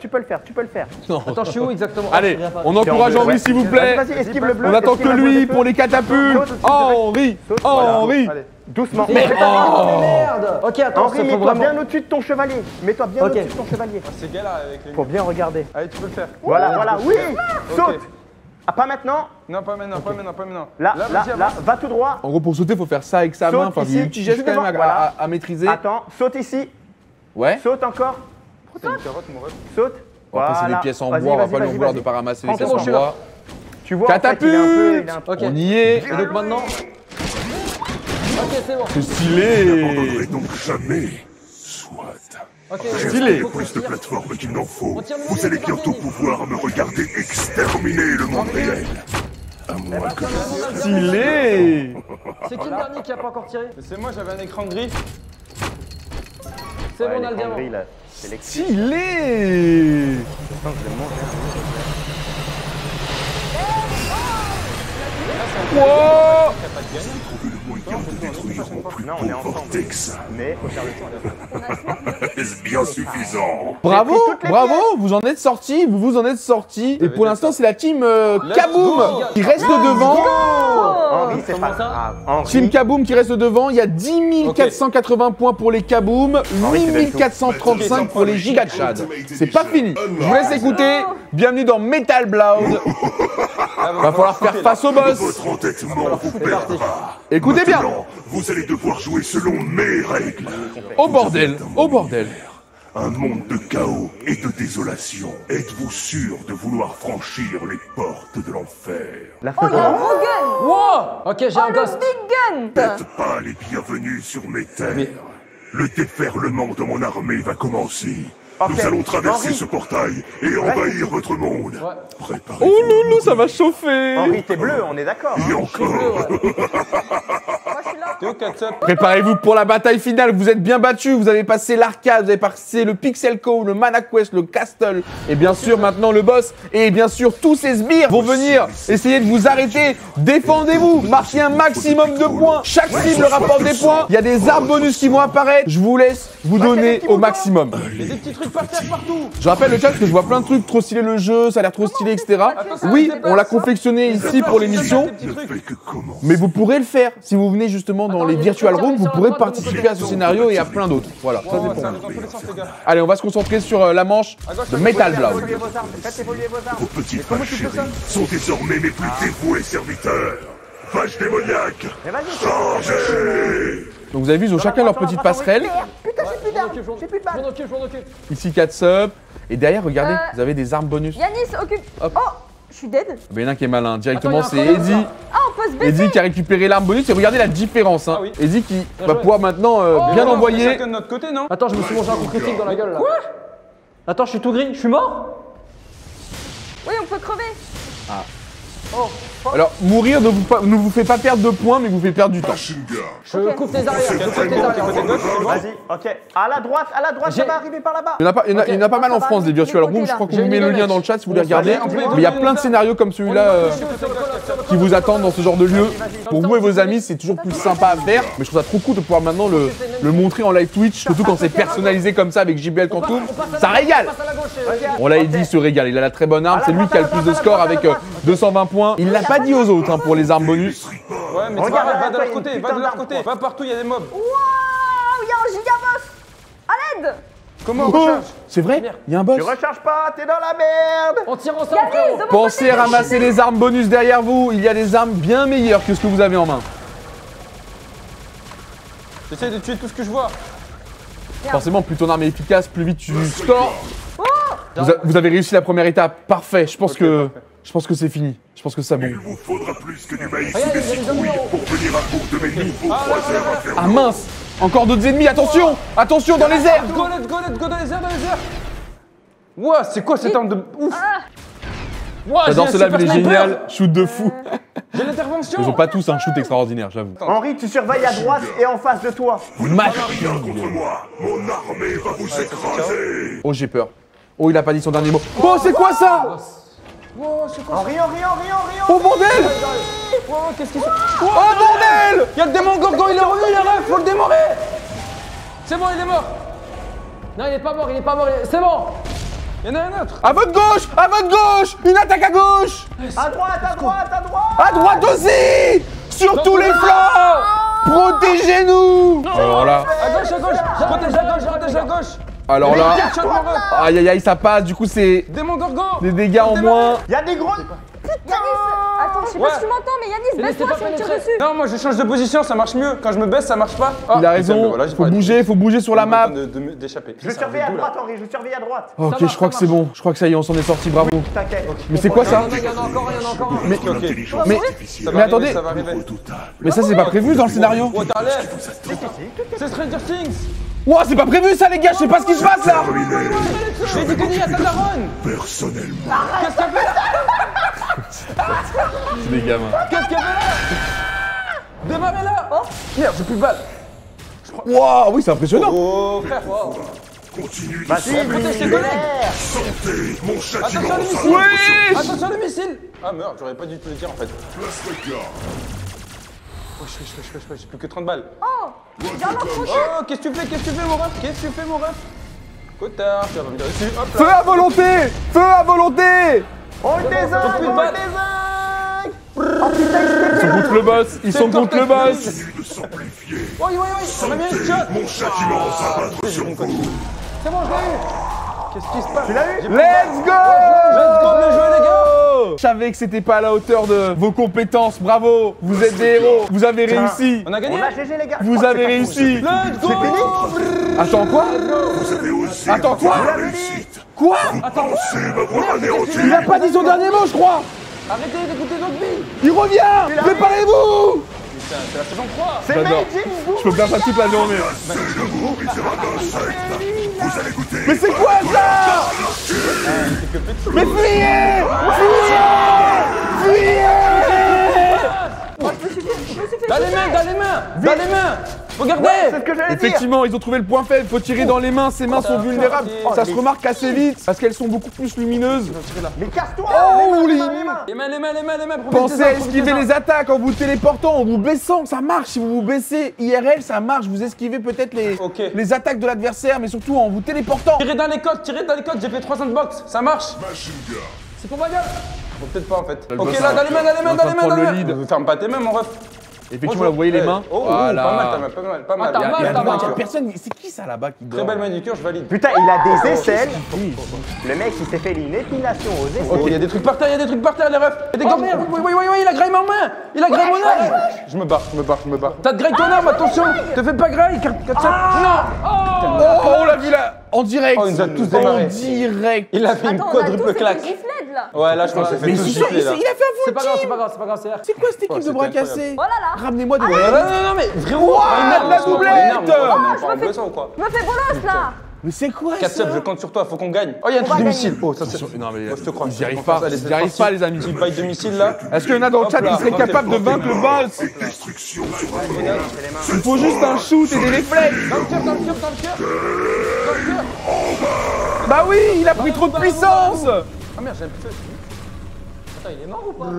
Attends, je suis où exactement? Allez, on encourage Henri s'il vous plaît. Vas-y, esquive le bleu. On attend que esquive le bleu lui des feux. pour les catapultes. Saute, Henri. Allez, doucement. Mais merde. Ok, attends, Henri, faut mets-toi vraiment. bien au-dessus de ton chevalier. Mets-toi bien Ok. au-dessus de ton chevalier. C'est galère avec les. Faut bien regarder. Allez, tu peux le faire. Voilà, oui. Ok. Saute. Ah, pas maintenant. Non, pas maintenant. Là, vas-y, avance. va tout droit. En gros, pour sauter, faut faire ça avec sa Saute main. Enfin, il y a ici, un petit geste quand même voilà. à maîtriser. Attends, saute ici. Ouais. Saute encore. T'as une carotte, mon ref. Saute. On va passer des pièces en bois, on va pas lui vouloir de pas ramasser les pièces en bois. Tu vois, en fait, il est un peu- Ok. On y est. Et donc maintenant. Ok, c'est bon. C'est stylé. n'abandonnerai donc jamais. Soit. Ok, Stylé. faut Plus de tire. plateformes qu'il n'en faut. On tire le Vous levier, allez c'est bientôt parti. pouvoir me regarder exterminer le monde réel. À moins que... Stylé. C'est qui le dernier qui a pas encore tiré? Mais c'est moi, j'avais un écran gris. C'est bon, on a le diamant. Stylé. Wow. Moyen de détruire mon plus Non, on est beau ensemble. vortex. Mais faut faire le tour. Est-ce bien suffisant? Bravo, toutes les bravo, vous en êtes sortis, vous en êtes sortis. Et pour l'instant, c'est la team Kaboom qui reste devant. Henri, c'est pas grave. Henri, Team Kaboom qui reste devant. Il y a 10 480 points pour les Kaboom, 8 435 pour les Gigachad. C'est pas fini. Je vous laisse écouter. Bienvenue dans Metal Blood. Va falloir faire face au boss. Votre entêtement vous perdra. Écoutez bien. Maintenant, vous allez devoir jouer selon mes règles. Au bordel, au bordel. Un monde de chaos et de désolation. Êtes-vous sûr de vouloir franchir les portes de l'enfer? Oh, il y a un gros gun. Wow. Ok, j'ai un Le ghost. big gun. N'êtes pas les bienvenus sur mes terres. Le déferlement de mon armée va commencer. Nous allons traverser ce portail et envahir votre monde. Préparez-vous. Oh loulou, ça va chauffer. Henri, t'es bleu, on est d'accord. Et encore. Moi, je suis là. Théo, Katsop. Préparez-vous pour la bataille finale, vous êtes bien battus, vous avez passé l'arcade, vous avez passé le Pixel Co, le Mana Quest, le Castle, et bien sûr maintenant le boss, et bien sûr tous ces sbires vont venir essayer de vous arrêter. Défendez-vous, marquez un maximum de points, chaque cible rapporte des points, il y a des arbres bonus qui vont apparaître, je vous laisse vous donner au maximum. Des petits trucs par terre partout. Je rappelle le chat parce que je vois plein de trucs, trop stylé le jeu, ça a l'air trop stylé, etc. Oui, on l'a confectionné ici pour l'émission, Ne fait que commencer. mais vous pourrez le faire si vous venez justement dans les virtual rooms, vous pourrez participer à ce scénario et à plein d'autres. Voilà, ça c'est pour Ça vous. va dans tous les sens, les gars. Allez, on va se concentrer sur la manche de Metal Blood. Évoluez vos armes, faites évoluer vos armes. Vos petites vaches chéries sont désormais mes plus dévoués serviteurs. Vaches démoniaques, Mais vas-y, changez! Donc vous avez vu, ils ont chacun leur petite passerelle. Putain, j'ai plus d'armes, j'ai plus de balles. Je m'en occupe. Ici 4 subs. Et derrière, regardez, vous avez des armes bonus. Yanis, occupe. Hop. Oh, je suis dead. Il y en a un qui est malin. Directement, Attends, c'est il y a un Eddie. chrono, Ah, on peut se baisser. Eddie qui a récupéré l'arme bonus. Et regardez la différence. Hein. Ah oui. Eddie qui va joué. pouvoir maintenant bien Non, on est envoyer. chacun de notre côté, non? Attends, je me suis mangé un coup critique dans la gueule là. Quoi? Attends, je suis tout gris. Je suis mort? Oui, on peut crever. Ah. Oh. Alors, mourir ne vous fait pas perdre de points, mais vous fait perdre du temps. Je coupe tes arrières. Vas-y, ok. À la droite, ça va arriver par là-bas. Il y en a pas mal en France des virtual rooms. Je crois qu'on vous met le lien dans le chat si vous voulez regarder. Mais il y a plein de scénarios comme celui-là qui vous attendent dans ce genre de lieu. Pour vous et vos amis, c'est toujours plus sympa à faire. Mais je trouve ça trop cool de pouvoir maintenant le montrer en live Twitch. Surtout quand c'est personnalisé comme ça avec JBL Quantum. Ça régale. On l'a dit, il se régale. Il a la très bonne arme. C'est lui qui a le plus de score avec 220 points. Il l'a pas dit aux autres pour les armes bonus. Ouais, mais c'est pas grave, va de leur côté, va de leur côté. Va partout, il y a des mobs. Waouh, il y a un gigaboss. À l'aide. Comment on recharge? C'est vrai? Il y a un boss. Tu recharges pas, t'es dans la merde. On tire ensemble, frérot. Pensez à ramasser les armes bonus derrière vous. Il y a des armes bien meilleures que ce que vous avez en main. J'essaie de tuer tout ce que je vois. Forcément, plus ton arme est efficace, plus vite tu scores. Vous avez réussi la première étape. Parfait. Je pense que c'est fini. Je pense que ça bon. Il vous faudra plus que du maïs ou des citrouilles pour venir à bout de mes nouveaux croiseurs infernaux. Ah mince! Encore d'autres ennemis, attention! Attention dans les airs! Let's go, dans les airs, Ouah, c'est quoi cette arme de ouf? Ouah, J'adore ce live, il est génial. Shoot de fou. J'ai l'intervention. Ils ont pas tous un shoot extraordinaire, j'avoue. Henri, tu surveilles à droite et en face de toi. Vous ne pouvez rien contre moi. Mon armée va vous écraser. Oh, j'ai peur. Oh, il a pas dit son dernier mot. Oh, c'est quoi ça? Wow, c'est quoi? Henri. Oh, bordel! Wow, qu'est-ce qu'ils sont? Oh, bordel! Y'a le démon Gorgon, il est revenu, les refs, faut le démorer! C'est bon, il est mort! Non, il est pas mort, c'est bon. Il y en a un autre! À votre gauche! À votre gauche! Une attaque à gauche! À droite. À droite aussi! Sur tous les flancs! Protégez-nous! Alors là. À gauche! Protège à gauche! Alors là. Shot, mon ref. Aïe aïe aïe, ça passe. Du coup, c'est Démon Gorgon! des dégâts en moins. Y'a des gros. Yanis, attends, je sais pas si tu m'entends, mais Yanis, baisse-toi, je me tire dessus. Non, moi je change de position, ça marche mieux. Quand je me baisse, ça marche pas. Il a raison. Faut bouger sur la map. D'échapper. Je surveille à droite, Henri, Ok, je crois que c'est bon. Je crois que ça y est, on s'en est sorti. Bravo. T'inquiète. Mais c'est quoi ça? Il y en a encore un. Mais attendez. Ça va arriver. Mais ça, c'est pas prévu dans le scénario. Oh, t'as l'air. C'est Stranger Things. Ouah, c'est pas prévu ça, les gars. Je sais pas ce qui se passe là. J'ai dit que n'y a ta daronne. Personnellement. Qu'est-ce qu'elle fait là? C'est des gamins. Qu'est-ce qu'elle fait là? Démarrez là. Oh merde, j'ai plus de balles. Ouah, oui, c'est impressionnant. Oh frère. Continue de Vas-y, Protège tes collègues. santé. Mon châtiment Attention les s'abat. missiles. Oui. Attention les missiles. Ah merde, j'aurais pas dû te le dire en fait. Place le gars. Oh, j'ai plus que 30 balles. Oh, j'ai un accroché. Oh, qu'est-ce que tu fais mon ref? Cotard, tu vas pas me dire dessus. Hop Feu là. à volonté. Feu à volonté. On le désingue. Ils sont contre le boss. Ils sont contre le boss. Continue de s'amplifier. Oui, ça m'a mis une shot. Mon châtiment s'abattre sur vous. C'est bon, je l'ai eu. Qu'est-ce qui se passe? Tu l'as eu? Let's go. Bien joué, les gars. Je savais que c'était pas à la hauteur de vos compétences. Bravo. Vous êtes des héros. Vous avez réussi. On a gagné. On a GG, les gars. Vous avez réussi. Let's go. Attends quoi? Vous avez osé Attends, quoi? ma réussite. Quoi? Pensez m'avoir anéanti. Il a pas dit son dernier mot, je crois. Arrêtez d'écouter notre vie. Il revient. Préparez-vous. Putain, c'est la saison 3. C'est J'adore. Majin Buu. Je peux faire ça toute la journée. C'est le goût misérable insecte. Vous allez goûter. Mais c'est quoi ça? Mais fuyez! Fuyez! Dans les mains. Regardez. C'est ce que j'allais dire. Effectivement, ils ont trouvé le point faible. Faut tirer dans les mains. Ces mains sont vulnérables. Ça se remarque assez vite parce qu'elles sont beaucoup plus lumineuses. Mais casse-toi. Oh, les les- mains, les mains. Les mains. Pensez à esquiver les attaques en vous téléportant, en vous baissant. Ça marche. Si vous vous baissez IRL, ça marche. Vous esquivez peut-être Ok. les attaques de l'adversaire, mais surtout en vous téléportant. Tirez dans les côtes. J'ai fait 300 de box. Ça marche. Machine gun. C'est pour ma gueule. Bon, peut-être pas en fait. Le Ok, boss, là, hein. dans les mains. Il est en train de prendre le lead. Ferme pas tes mains, mon ref. Effectivement, là, vous voyez les mains. Oh, Voilà. pas mal. Ah, t'as mal, Il y a t'as mal. personne. C'est qui ça là-bas qui dort? Très belle manucure, je valide. Putain, il a des aisselles. Le mec, il s'est fait une épilation aux aisselles. Oh, il y a des trucs par terre, les refs. Il y a des gants. Oui, il a graillé ma main. Il a graillé mon arme. Je me barre. T'as de graille ton arme, attention. Te fais pas graille. Non. Oh, on l'a vu là, en direct. Oh, il nous a tous démarré. En direct. Il a fait une Attends, on a tous quadruple été claque. giflades là. Ouais, là, je pense que c'est Mais fait tout ils sont- gifler là. il a fait un C'est full pas grave, team. c'est pas grave, c'est R. C'est quoi cette équipe de c'était bras incroyable. cassés? Oh là là. Ramenez-moi des Non, mais frérot, la doublette. On prend une arme ou quoi? Je me fais bolos là. Mais c'est quoi 4 ça? je compte sur toi, faut qu'on gagne. Oh, il y a un truc de missile. Oh, ça c'est. Non mais Moi, je te crois. ils y arrivent pas, ils y arrivent pas les amis. Petit bail de missile là. Est-ce qu'il y en a dans le chat qui serait capable de vaincre le boss? Destruction sur la Il faut juste un shoot et des réflexes. Dans le cœur, dans le cœur, dans le cœur. Dans le cœur. Bah oui, il a pris trop de puissance. Ah merde, j'ai un peu fait. Attends, il est mort ou pas?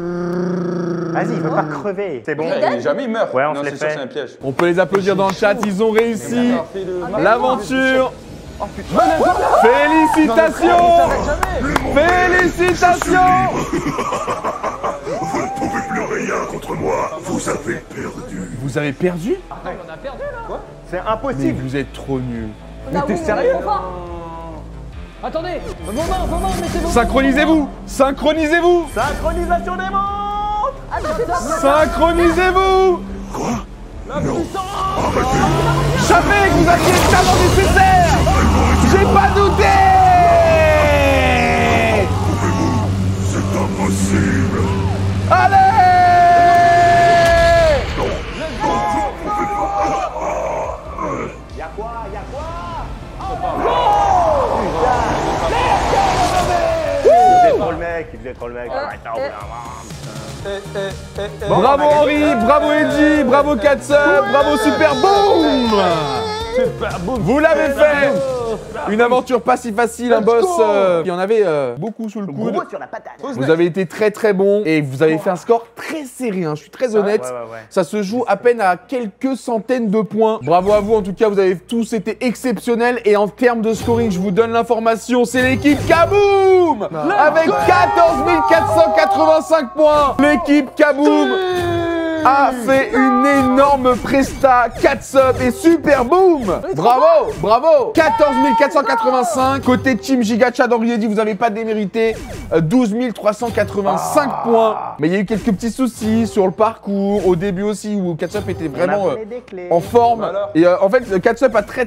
Vas-y, il veut pas crever. C'est bon. Jamais il meurt. Ouais, on non, se l'est c'est sûr, fait. c'est un piège. On peut les applaudir dans le chat, ils ont réussi l'aventure. Oh putain. Félicitations. Félicitations. Vous ne pouvez plus rien contre moi. Vous avez perdu. Vous avez perdu? Ah, on a perdu là. C'est Mais impossible. vous êtes trop nuls. Mais t'es sérieux? Attendez, vos mains, mettez vos mains. Synchronisez-vous. Synchronisez-vous. Synchronisation des montres. Synchronisez-vous. Je savais que vous aviez le talent nécessaire. J'ai pas douté. C'est impossible. Allez. Y'a quoi? Il faisait trop le mec. Bravo Henri, bravo Edgy, bravo Katsup, bravo Super Boom. Vous l'avez fait. Une aventure pas si facile, un boss qui en avait beaucoup sous le coude. Gros sur la patate. Vous avez été très très bon et vous avez fait un score très serré, hein. Je suis très honnête. Ouais. Ça se joue à peine à quelques centaines de points. Bravo à vous, en tout cas, vous avez tous été exceptionnels. Et en termes de scoring, je vous donne l'information, c'est l'équipe Kaboom avec 14 485 points. L'équipe Kaboom a fait une énorme presta, Katsup et Super Boom. Bravo, bravo. 14 485. Côté Team Giga Chad, Henri dit, vous n'avez pas démérité. 12 385 points. Mais il y a eu quelques petits soucis sur le parcours. Au début aussi, où Katsup était vraiment en forme. Alors Et en fait, Katsup a très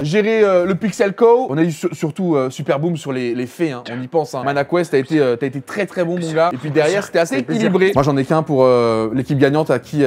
géré le Pixel Co. On a eu surtout Super Boom sur les faits, hein. On y pense. Hein. Mana Quest, t'as été très bon, mon gars. Et puis derrière, c'était assez équilibré. Moi, j'en ai qu'un pour l'équipe gagnante. À qui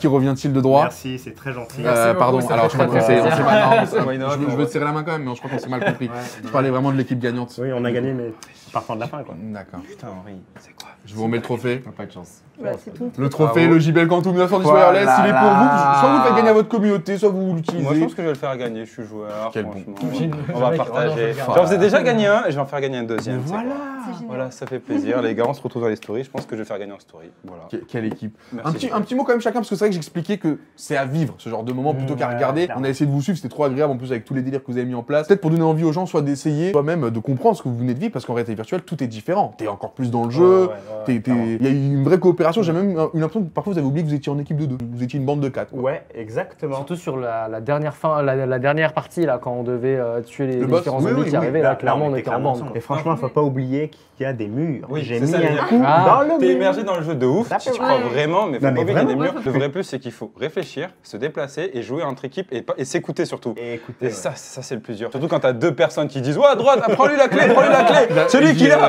revient-il de droit? Merci, c'est très gentil. Pardon, alors je crois qu'on s'est mal. Je Je veux te serrer la main quand même, mais je crois qu'on s'est mal compris. Je parlais vraiment de l'équipe gagnante. Oui, on a gagné, mais partant de la fin, quoi. D'accord. Putain, Henri, c'est quoi? Je vous remets le trophée. Pas de chance. C'est tout. Le trophée, le JBL Quantum 910 Voilà. Wireless, il est pour vous. Soit vous le faites gagner à votre communauté, soit vous l'utilisez. Moi, je pense que je vais le faire gagner. Je suis joueur. Quel franchement. bon. On va partager. J'en faisais déjà gagner un et je vais en faire gagner un deuxième. Voilà. Voilà, ça fait plaisir. Les gars, on se retrouve dans les stories. Je pense que je vais faire gagner en story. Voilà. Quelle équipe. Merci. Un petit mot quand même chacun, parce que c'est vrai que j'expliquais que c'est à vivre ce genre de moment plutôt qu'à regarder. On a essayé de vous suivre, c'était trop agréable en plus avec tous les délires que vous avez mis en place. Peut-être pour donner envie aux gens, soit d'essayer, soit même de comprendre ce que vous venez de vivre, parce qu'en réalité virtuelle, tout est différent. T'es encore plus dans le jeu, il y a eu une vraie coopération. J'ai même eu l'impression que parfois vous avez oublié que vous étiez en équipe de 2, vous étiez une bande de 4. Ouais, exactement. Surtout sur la dernière partie, là, quand on devait tuer les boss. différents zombies qui arrivaient, là, clairement, on était en bande. Et franchement, faut pas oublier qu'il y a des murs. Oui, J'ai c'est mis ça, un coup Ah. dans le T'es mur. immergé dans le jeu de ouf, si tu crois vraiment, mais faut Non, pas mais oublier qu'il y a des vraiment, murs. Le vrai plus, c'est qu'il faut réfléchir, se déplacer et jouer entre équipes et s'écouter surtout. Et écoutez, Et ça c'est le plus dur. Surtout quand t'as deux personnes qui disent « Ouais, à droite, prends-lui la clé, prends-lui la clé !» Celui qui l'a.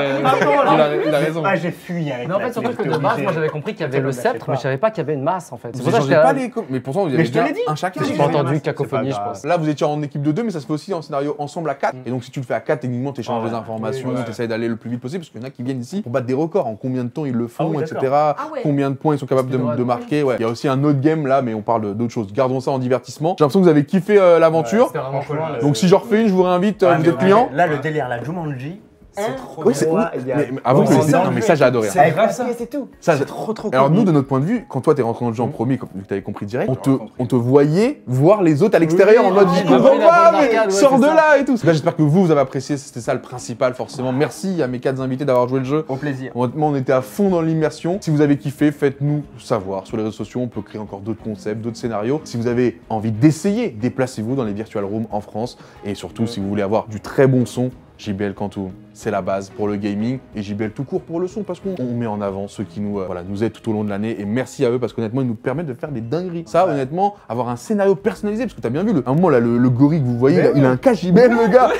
Il a raison. Ah, j'ai fui avec Mais en la fait, surtout clé, que de j'étais base, obligé. moi j'avais compris qu'il y avait le sceptre, mais je savais pas qu'il y avait une masse en fait. C'est Vous pour ça que échangez j'étais pas les mais pourtant vous avez Mais je te déjà l'ai dit. un chacun. J'ai J'ai pas jamais entendu c'est cacophonie, pas je grave. pense. Là, vous étiez en équipe de 2, mais ça se fait aussi en scénario ensemble à 4. Et donc, si tu le fais à 4, techniquement, tu échanges des informations, tu essayes d'aller le plus vite possible, parce qu'il y en a qui viennent ici pour battre des records, en combien de temps ils le font, Ah oui, etc. Ah ouais. Combien de points ils sont capables Speedrun. de marquer. Ouais. Il y a aussi un autre game là, mais on parle d'autres choses. Gardons ça en divertissement. J'ai l'impression que vous avez kiffé l'aventure. C'était vraiment cool. Donc, si j'en refais une, je vous réinvite. Ah, Vous mais êtes client? Là, le délire, la Jumanji, c'est trop Oui, c'est. Ouais, il y a- Mais avant que Oui, le c'est non, ça. mais ça, j'ai adoré. C'est grave ça. c'est tout. Ça, C'est trop Alors cool. nous, de notre point de vue, quand toi t'es rentré dans le jeu en premier, comme tu avais compris direct, on te voyait voir les autres à l'extérieur en mode oui, je oui, comprends oui, la pas, bande mais d'arcade, ouais, sors c'est de ça. là et tout. Là, j'espère que vous avez apprécié, c'était ça le principal forcément. Merci à mes 4 invités d'avoir joué le jeu. Au plaisir. Honnêtement, on était à fond dans l'immersion. Si vous avez kiffé, faites-nous savoir sur les réseaux sociaux. On peut créer encore d'autres concepts, d'autres scénarios. Si vous avez envie d'essayer, déplacez-vous dans les virtual rooms en France. Et surtout, si vous voulez avoir du très bon son, JBL Cantu, c'est la base pour le gaming et JBL tout court pour le son parce qu'on met en avant ceux qui nous, nous aident tout au long de l'année et merci à eux parce qu'honnêtement, ils nous permettent de faire des dingueries. Ça, honnêtement, avoir un scénario personnalisé parce que t'as bien vu, à un moment là, le gorille que vous voyez, il a un cas JBL, le gars.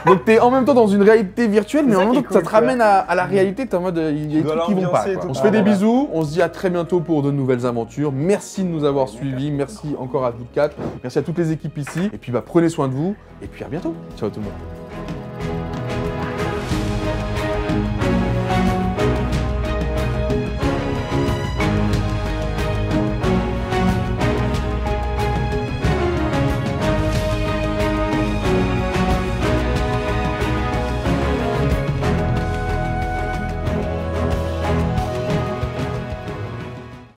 Donc t'es en même temps dans une réalité virtuelle, mais en même temps, ça te ramène à la réalité. T'es en mode, il y a des trucs qui vont pas. On se fait des bisous, on se dit à très bientôt pour de nouvelles aventures. Merci de nous avoir suivis, merci encore à vous quatre, merci à toutes les équipes ici et puis prenez soin de vous et puis à bientôt. Ciao tout le monde.